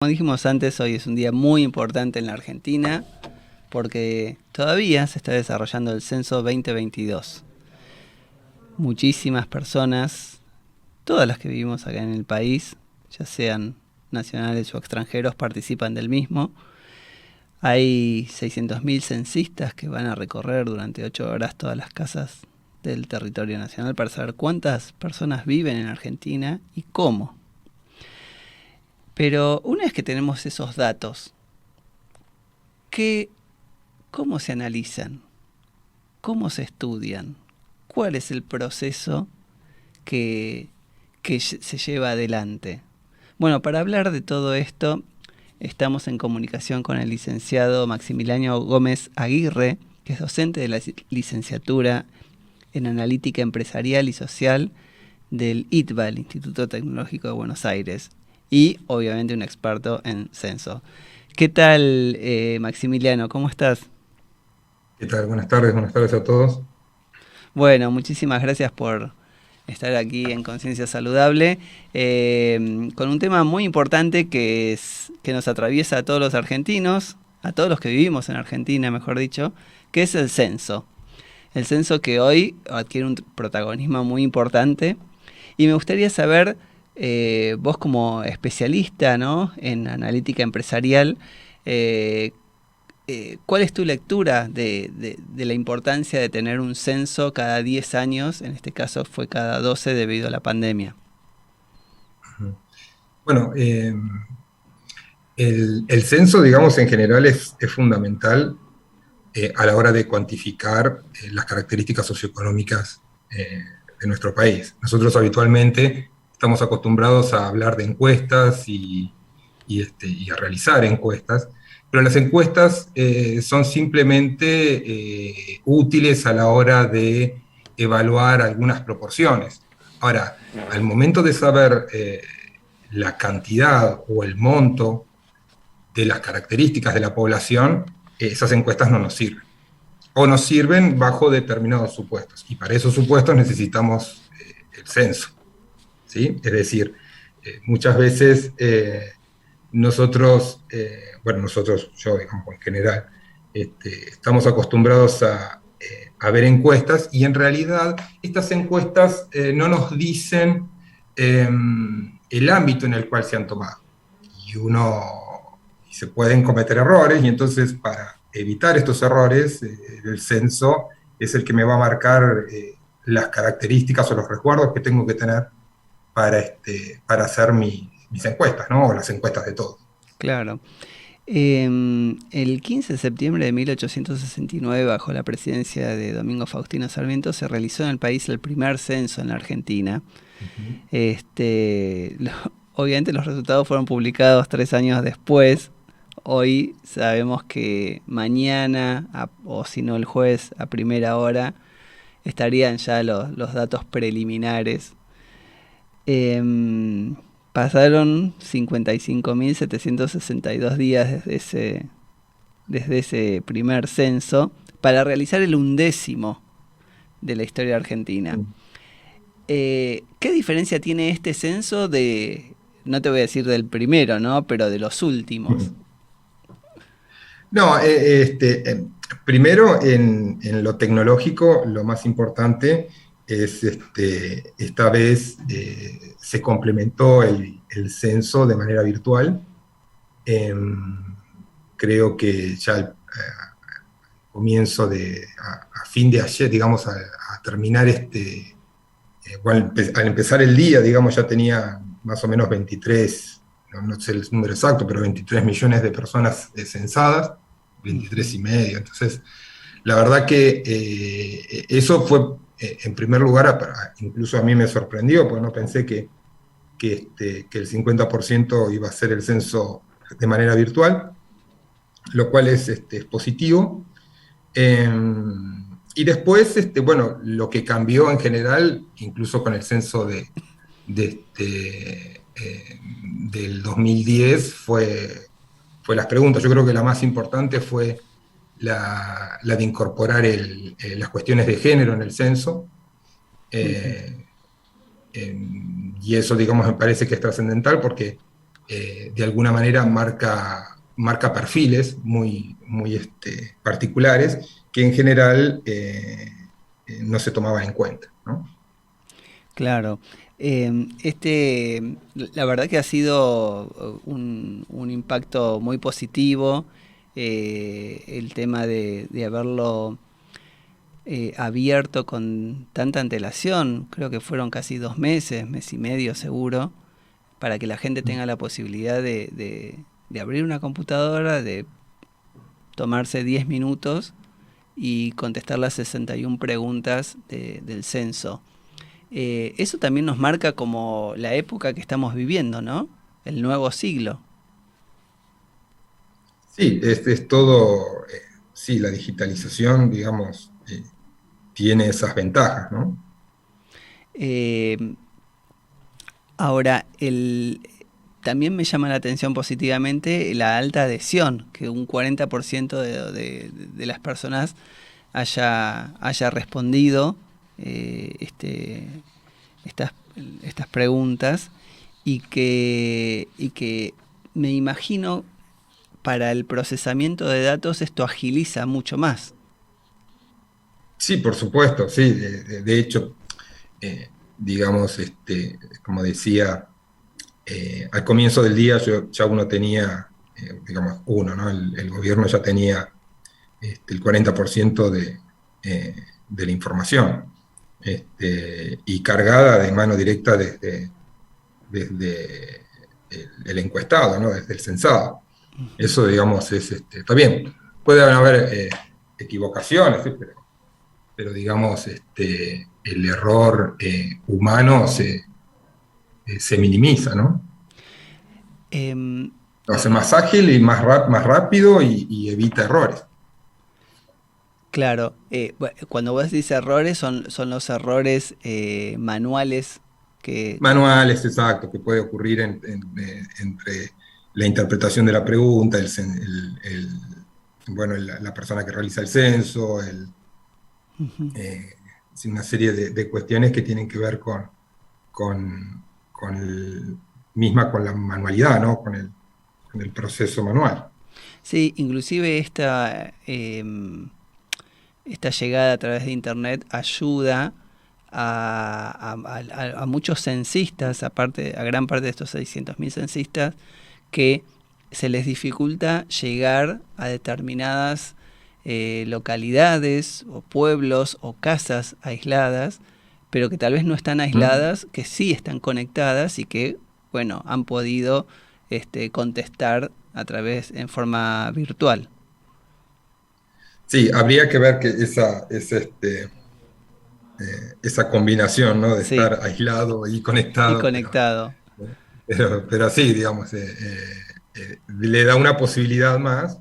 Como dijimos antes, hoy es un día muy importante en la Argentina porque todavía se está desarrollando el censo 2022. Muchísimas personas, todas las que vivimos acá en el país, ya sean nacionales o extranjeros, participan del mismo. Hay 600.000 censistas que van a recorrer durante 8 horas todas las casas del territorio nacional para saber cuántas personas viven en Argentina y cómo. Pero una vez que tenemos esos datos, ¿qué ¿cómo se analizan? ¿Cómo se estudian? ¿Cuál es el proceso que, que se lleva adelante? Bueno, para hablar de todo esto, estamos en comunicación con el licenciado Maximiliano Gómez Aguirre, que es docente de la licenciatura en Analítica Empresarial y Social del ITBA, el Instituto Tecnológico de Buenos Aires, y obviamente un experto en censo. ¿Qué tal, Maximiliano? ¿Cómo estás? ¿Qué tal? Buenas tardes a todos. Bueno, muchísimas gracias por estar aquí en Conciencia Saludable, con un tema muy importante que nos atraviesa a todos los argentinos, a todos los que vivimos en Argentina, mejor dicho, que es el censo. El censo que hoy adquiere un protagonismo muy importante y me gustaría saber, vos como especialista, ¿no?, en analítica empresarial, eh, ¿cuál es tu lectura de la importancia de tener un censo cada 10 años? En este caso fue cada 12 debido a la pandemia. Ujú. Bueno, el censo, digamos, en general es fundamental a la hora de cuantificar las características socioeconómicas de nuestro país. Nosotros habitualmente estamos acostumbrados a hablar de encuestas y a realizar encuestas, pero las encuestas son simplemente útiles a la hora de evaluar algunas proporciones. Ahora, al momento de saber la cantidad o el monto de las características de la población, esas encuestas no nos sirven. O nos sirven bajo determinados supuestos. Y para esos supuestos necesitamos el censo. ¿Sí? Es decir, muchas veces nosotros, yo digamos en general, estamos acostumbrados a ver encuestas y en realidad estas encuestas no nos dicen el ámbito en el cual se han tomado. Y se pueden cometer errores y entonces para evitar estos errores, el censo es el que me va a marcar las características o los resguardos que tengo que tener para hacer mis encuestas, ¿no? O las encuestas de todos. Claro. El 15 de septiembre de 1869, bajo la presidencia de Domingo Faustino Sarmiento, se realizó en el país el primer censo en la Argentina. Ujú. Obviamente los resultados fueron publicados 3 años después. Hoy sabemos que mañana, o si no el jueves, a primera hora, estarían ya los datos preliminares. Eh, Pasaron 55.762 días desde ese primer censo para realizar el 11º de la historia argentina. ¿Qué diferencia tiene este censo no te voy a decir del primero, ¿no?, pero de los últimos? No, primero en lo tecnológico, lo más importante es esta vez se complementó el censo de manera virtual. Em, Creo que ya al comienzo a fin de ayer, digamos, a terminar al empezar el día, digamos, ya tenía más o menos 23, no sé el número exacto, pero 23 millones de personas censadas, 23 Ujú. y medio. Entonces, la verdad que eso fue, en primer lugar, incluso a mí me sorprendió, porque no pensé que el 50% iba a ser el censo de manera virtual, lo cual es positivo. Eh, y después, bueno, lo que cambió en general, incluso con el censo del 2010, fue las preguntas. Yo creo que la más importante fue la de incorporar las cuestiones de género en el censo. Ujú. Eh, y eso, digamos, me parece que es trascendental porque de alguna manera marca perfiles muy particulares que en general no se tomaban en cuenta, ¿no? Claro. La verdad que ha sido un impacto muy positivo el tema de haberlo abierto con tanta antelación. Creo que fueron casi 2 meses, mes y medio seguro, para que la gente tenga la posibilidad de abrir una computadora, de tomarse 10 minutos y contestar las 61 preguntas del censo. Eso también nos marca como la época que estamos viviendo, ¿no? El nuevo siglo. Sí, es todo, sí, la digitalización, digamos, tiene esas ventajas, ¿no? Eh, Ahora, también me llama la atención positivamente la alta adhesión, que un 40% de las personas haya respondido estas, estas preguntas y que me imagino para el procesamiento de datos esto agiliza mucho más. Sí, por supuesto, sí, de hecho, digamos, como decía, al comienzo del día ya uno tenía, digamos, ¿no? El gobierno ya tenía el 40% eh, de la información, y cargada de mano directa desde el encuestado, ¿no? Desde el censado. Eso, digamos, está bien. Puede haber equivocaciones, ¿sí? Pero, digamos, el error humano se minimiza, ¿no? Em, Lo hace más ágil y más rápido y evita errores. claro, cuando vos decís errores son los errores manuales que... Manuales, exacto, que puede ocurrir entre la interpretación de la pregunta, bueno, la persona que realiza el censo, Ujú. eh, sí, una serie de cuestiones que tienen que ver con con la manualidad, ¿no? Con el proceso manual. Sí, inclusive esta llegada a través de Internet ayuda a muchos censistas, a gran parte de estos 600.000 censistas, que se les dificulta llegar a determinadas localidades o pueblos o casas aisladas, pero que tal vez no están ¿Mm? aisladas, que sí están conectadas y que, bueno, han podido contestar a través en forma virtual. Sí, habría que ver que esa combinación, ¿no? De Sí, estar aislado y y conectado, conectado. pero sí, digamos, le da una posibilidad más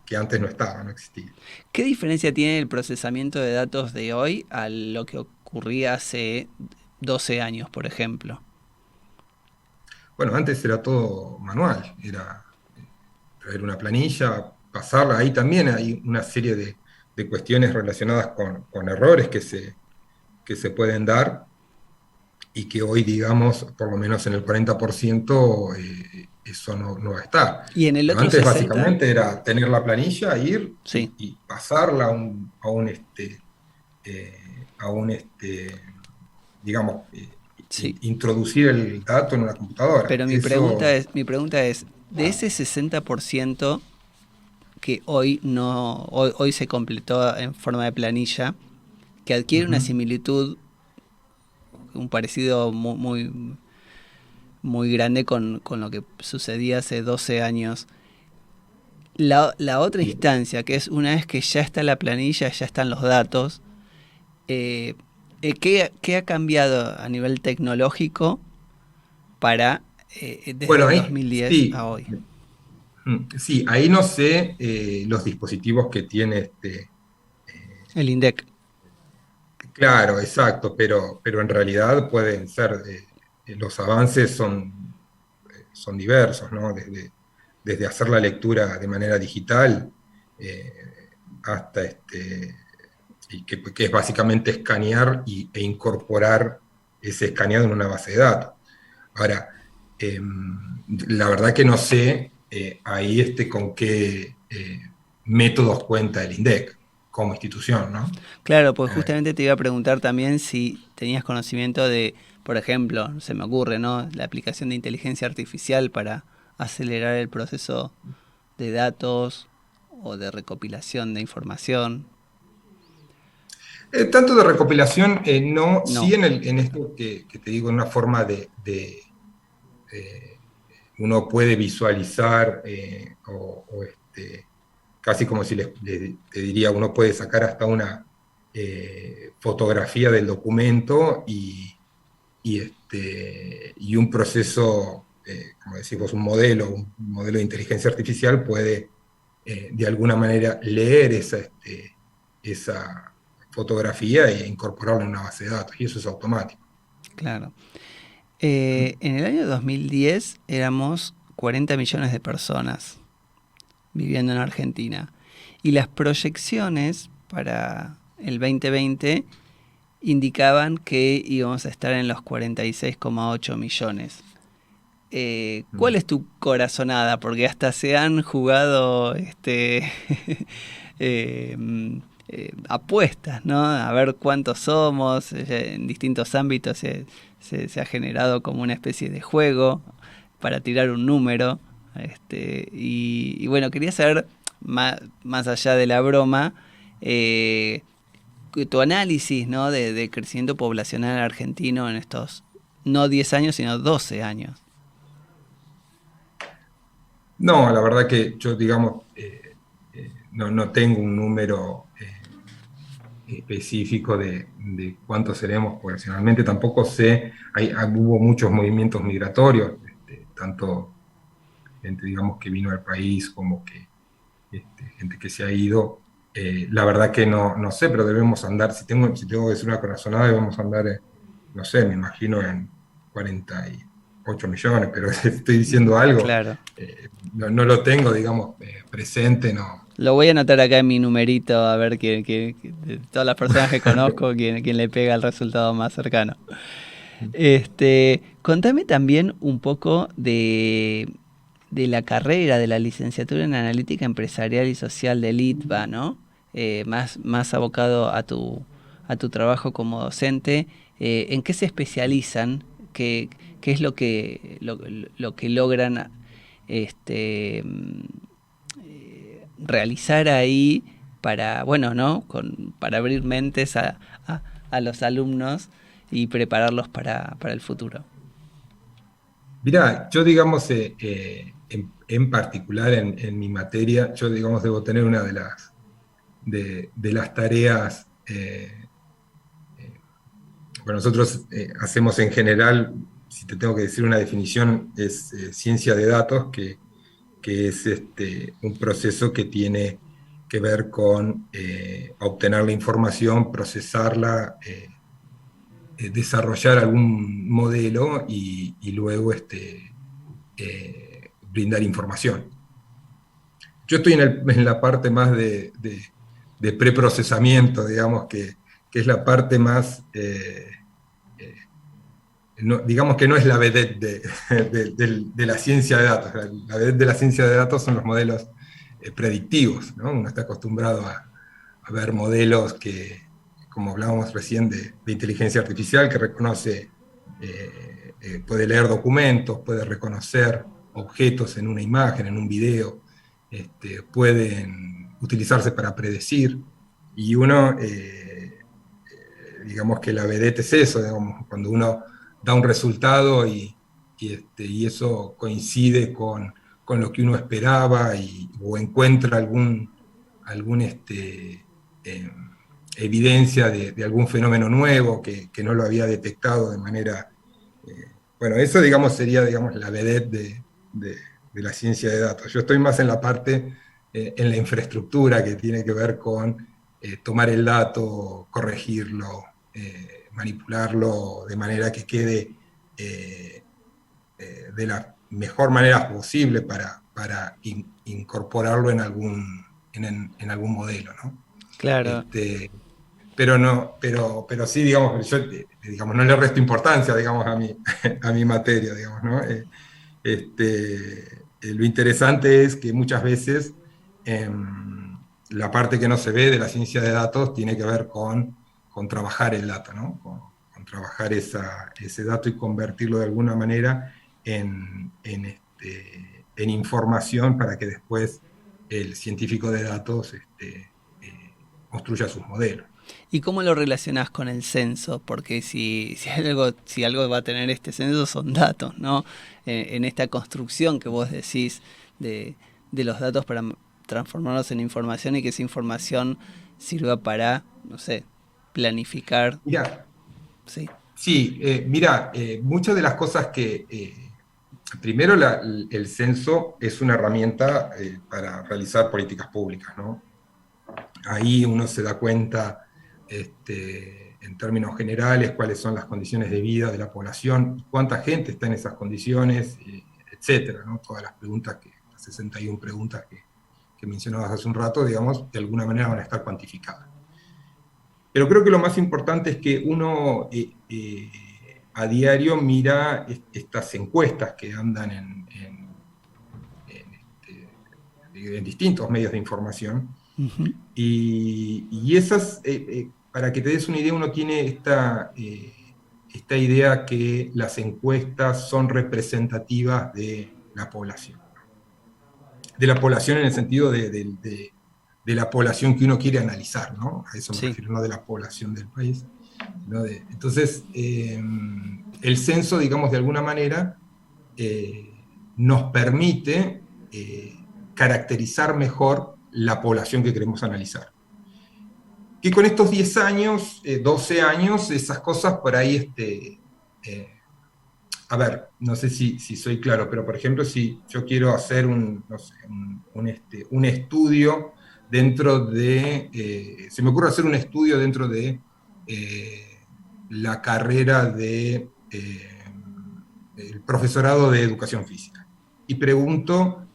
que antes no estaba, no existía. ¿Qué diferencia tiene el procesamiento de datos de hoy a lo que ocurría hace 12 años, por ejemplo? Bueno, antes era todo manual, era traer una planilla, pasarla, ahí también hay una serie de cuestiones relacionadas con errores que se pueden dar y que hoy, digamos, por lo menos en el 40%, eso no va a estar. Y en el Pero otro antes 60, básicamente era tener la planilla, ir sí, y pasarla a un digamos, sí. introducir el dato en una computadora. Pero Eso, mi pregunta es, de ese 60% que hoy no, hoy se completó en forma de planilla, que adquiere una ujú. similitud, un parecido muy grande con lo que sucedía hace 12 años. La otra Sí. instancia, que es una vez que ya está la planilla, ya están los datos, eh, ¿qué ha cambiado a nivel tecnológico para desde Bueno, el ahí 2010 sí, a hoy? sí, ahí no sé los dispositivos que tiene El INDEC. claro, exacto, pero en realidad pueden ser, los avances son diversos, ¿no? Desde hacer la lectura de manera digital eh, hasta y que es básicamente escanear e incorporar ese escaneado en una base de datos. Ahora, la verdad que no sé ahí con qué métodos cuenta el INDEC como institución, ¿no? Claro, pues Eh, justamente te iba a preguntar también si tenías conocimiento de, por ejemplo, se me ocurre, ¿no? La aplicación de inteligencia artificial para acelerar el proceso de datos o de recopilación de información. Tanto de recopilación, no, No, sí en esto que te digo, en una forma eh, uno puede visualizar casi como si te diría, uno puede sacar hasta una fotografía del documento y un proceso, como decimos, un modelo de inteligencia artificial puede de alguna manera leer esa fotografía e incorporarla en una base de datos, y eso es automático. claro. En el año 2010 éramos 40 millones de personas viviendo en Argentina y las proyecciones para el 2020 indicaban que íbamos a estar en los 46,8 millones. ¿Cuál Mm. es tu corazonada? Porque hasta se han jugado apuestas, ¿no? A ver cuántos somos. En distintos ámbitos se ha generado como una especie de juego para tirar un número. Y bueno, quería saber, más allá de la broma, tu análisis, ¿no? De crecimiento poblacional argentino en estos no 10 años, sino 12 años. No, la verdad que yo, digamos, no tengo un número específico de cuántos seremos poblacionalmente. Tampoco sé, hubo muchos movimientos migratorios, tanto gente, digamos, que vino al país como que gente que se ha ido. La verdad que no sé, pero debemos andar, si tengo que decir una corazonada, debemos andar, no sé, me imagino en 48 millones, pero estoy diciendo algo, Claro. no lo tengo, digamos, presente, no. Lo voy a anotar acá en mi numerito a ver de todas las personas que conozco, quién le pega el resultado más cercano. Contame también un poco de la carrera, de la licenciatura en Analítica Empresarial y Social del ITBA, ¿no? Más abocado a tu trabajo como docente. ¿En qué se especializan? ¿Qué es lo que logran este, realizar ahí para, bueno, ¿no? Para abrir mentes a los alumnos y prepararlos para el futuro? Mirá, yo digamos, en particular en mi materia, yo digamos debo tener una de las tareas, bueno, nosotros hacemos en general, si te tengo que decir una definición, es ciencia de datos, que es un proceso que tiene que ver con obtener la información, procesarla, desarrollar algún modelo y luego brindar información. Yo estoy en la parte más de preprocesamiento, digamos, que es la parte más, digamos que no es la vedette de la ciencia de datos. La vedette de la ciencia de datos son los modelos predictivos, ¿no? Uno está acostumbrado a ver modelos como hablábamos recién, de inteligencia artificial, que reconoce, puede leer documentos, puede reconocer objetos en una imagen, en un video, pueden utilizarse para predecir, y uno, digamos que la vedette es eso, digamos, cuando uno da un resultado y eso coincide con lo que uno esperaba o encuentra algún eh, evidencia de algún fenómeno nuevo que no lo había detectado de manera... bueno, eso, digamos, sería, digamos, la vedette de la ciencia de datos. Yo estoy más en la parte, en la infraestructura que tiene que ver con tomar el dato, corregirlo, manipularlo de manera que quede de la mejor manera posible para incorporarlo en algún modelo, ¿no? Claro. Este, pero sí, digamos, yo digamos, no le resto importancia, digamos, a mi materia, digamos, ¿no? Lo interesante es que muchas veces la parte que no se ve de la ciencia de datos tiene que ver con trabajar el dato, ¿no? Con trabajar ese dato y convertirlo de alguna manera en información para que después el científico de datos construya sus modelos. ¿Y cómo lo relacionás con el censo? Porque si algo va a tener este censo son datos, ¿no? En esta construcción que vos decís de los datos para transformarlos en información y que esa información sirva para, no sé, planificar. Mira, Sí. sí, mira, muchas de las cosas primero el censo es una herramienta para realizar políticas públicas, ¿no? Ahí uno se da cuenta, en términos generales, cuáles son las condiciones de vida de la población, cuánta gente está en esas condiciones, etcétera, ¿no? Todas las preguntas, las 61 preguntas que mencionabas hace un rato, digamos, de alguna manera van a estar cuantificadas. Pero creo que lo más importante es que uno a diario mira estas encuestas que andan en distintos medios de información, Uh-huh. y esas, para que te des una idea, uno tiene esta idea que las encuestas son representativas de la población en el sentido de la población que uno quiere analizar, ¿no? A eso me Sí. refiero, no de la población del país. Entonces, el censo, digamos, de alguna manera, nos permite caracterizar mejor la población que queremos analizar. Que con estos 10 años, 12 años, esas cosas por ahí, a ver, no sé si soy claro, pero por ejemplo, si yo quiero hacer no sé, un estudio dentro se me ocurre hacer un estudio dentro de la carrera el profesorado de educación física. Y pregunto,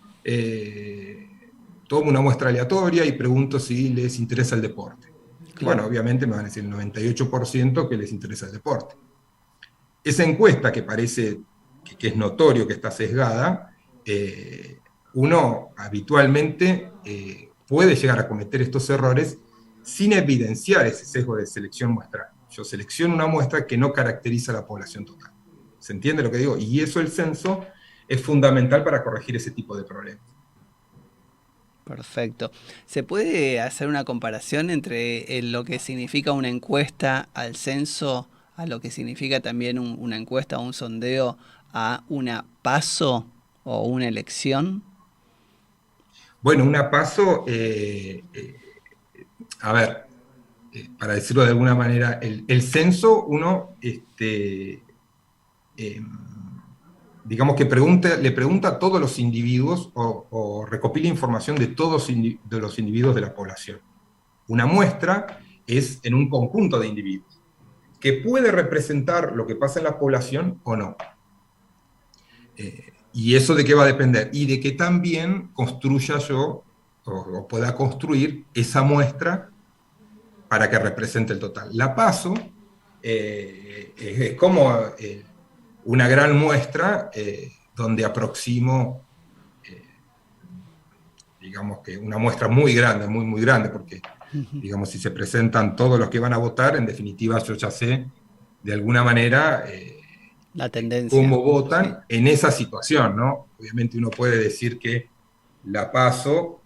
tomo una muestra aleatoria y pregunto si les interesa el deporte. Y Claro. bueno, obviamente me van a decir el 98% que les interesa el deporte. Esa encuesta que parece que es notorio que está sesgada, uno habitualmente puede llegar a cometer estos errores sin evidenciar ese sesgo de selección muestral. Yo selecciono una muestra que no caracteriza a la población total. ¿Se entiende lo que digo? Y eso el censo es fundamental para corregir ese tipo de problemas. Perfecto. ¿Se puede hacer una comparación entre lo que significa una encuesta al censo, a lo que significa también una encuesta o un sondeo a una PASO o una elección? Bueno, una paso, a ver, para decirlo de alguna manera, el censo uno, eh, digamos que le pregunta a todos los individuos o recopila información de todos de los individuos de la población. Una muestra es en un conjunto de individuos, que puede representar lo que pasa en la población o no. ¿Y eso de qué va a depender? Y de que también construya yo o pueda construir esa muestra para que represente el total. La PASO es como una gran muestra donde aproximo, eh, digamos que una muestra muy grande, muy, muy grande, porque, Ujú. digamos, si se presentan todos los que van a votar, en definitiva yo ya sé de alguna manera La tendencia, cómo sí. votan en esa situación, ¿no? Obviamente uno puede decir que la PASO,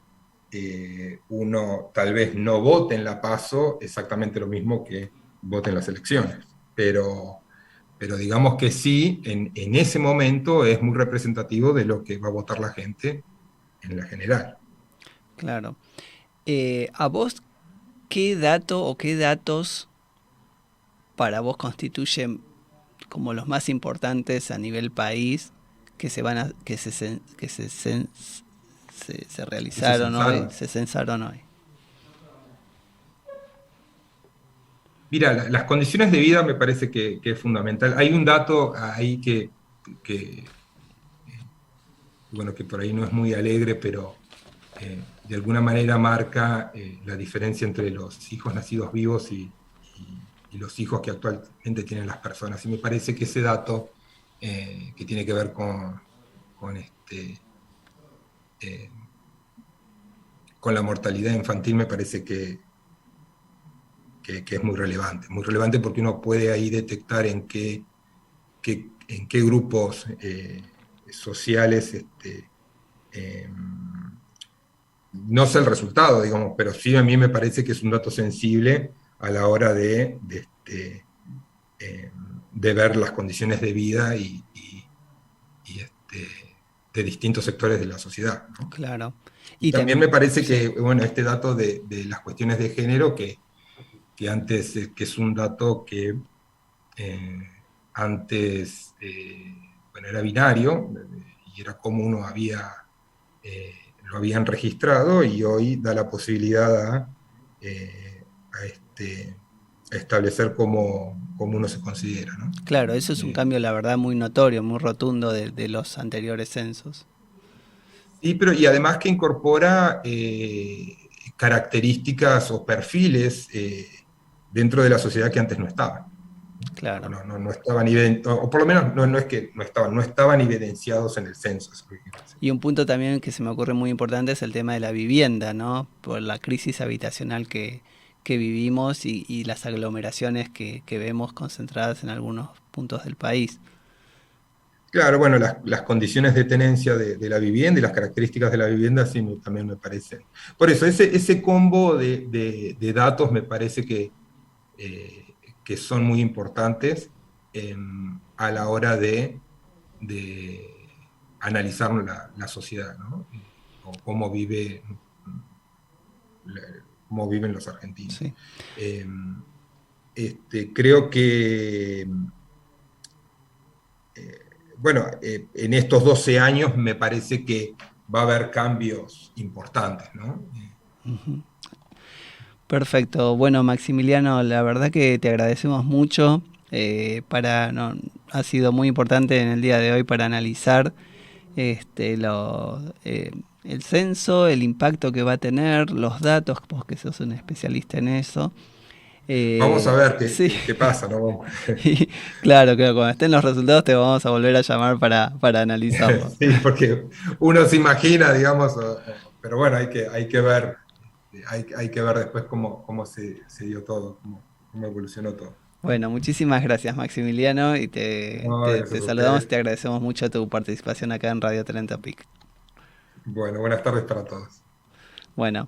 uno tal vez no vote en la PASO exactamente lo mismo que vote en las elecciones, pero digamos que sí, en ese momento es muy representativo de lo que va a votar la gente en la general. Claro. ¿A vos qué dato o qué datos para vos constituyen como los más importantes a nivel país que se van a que se Que se realizaron hoy, censaron. se censaron hoy? Mira, las condiciones de vida me parece que es fundamental. Hay un dato ahí que, bueno, que por ahí no es muy alegre, pero de alguna manera marca la diferencia entre los hijos nacidos vivos y los hijos que actualmente tienen las personas. Y me parece que ese dato que tiene que ver con, eh, con la mortalidad infantil me parece que es muy relevante porque uno puede ahí detectar en qué grupos sociales, eh, no sé el resultado, digamos, pero sí a mí me parece que es un dato sensible a la hora eh, de ver las condiciones de vida y de distintos sectores de la sociedad, ¿no? Claro. Y Y también también, me parece sí, que, bueno, este dato de las cuestiones de género, que antes, que es un dato que eh, antes, bueno, era binario, y era como uno lo habían registrado, y hoy da la posibilidad a establecer cómo uno se considera, ¿no? claro, eso es un Eh, cambio, la verdad, muy notorio, muy rotundo de los anteriores censos. sí, pero y además que incorpora características o perfiles dentro de la sociedad que antes no estaban. Claro. No estaban, o por lo menos no es que no estaban evidenciados en el censo. Eso es lo que quiero decir. Y un punto también que se me ocurre muy importante es el tema de la vivienda, ¿no? Por la crisis habitacional que vivimos y las aglomeraciones que vemos concentradas en algunos puntos del país. Claro, bueno, las condiciones de tenencia de la vivienda y las características de la vivienda sí también me parecen. Por eso, ese combo de datos me parece que son muy importantes a la hora de analizar la sociedad, ¿no? O cómo viven los argentinos. Sí. Eh, Creo que, bueno, en estos 12 años me parece que va a haber cambios importantes, ¿no? Perfecto. Bueno, Maximiliano, la verdad que te agradecemos mucho. No, ha sido muy importante en el día de hoy para analizar el censo, el impacto que va a tener, los datos, vos que sos un especialista en eso. Vamos a ver Sí, qué pasa, ¿no? y claro, que cuando estén los resultados te vamos a volver a llamar para analizarlo. Sí, porque uno se imagina, digamos, pero bueno, hay que ver, hay que ver después cómo se dio todo, cómo evolucionó todo. Bueno, muchísimas gracias Maximiliano y No, te gracias a saludamos y ustedes. te agradecemos mucho tu participación acá en Radio Talenta Pic. Bueno, buenas tardes para todos. Bueno,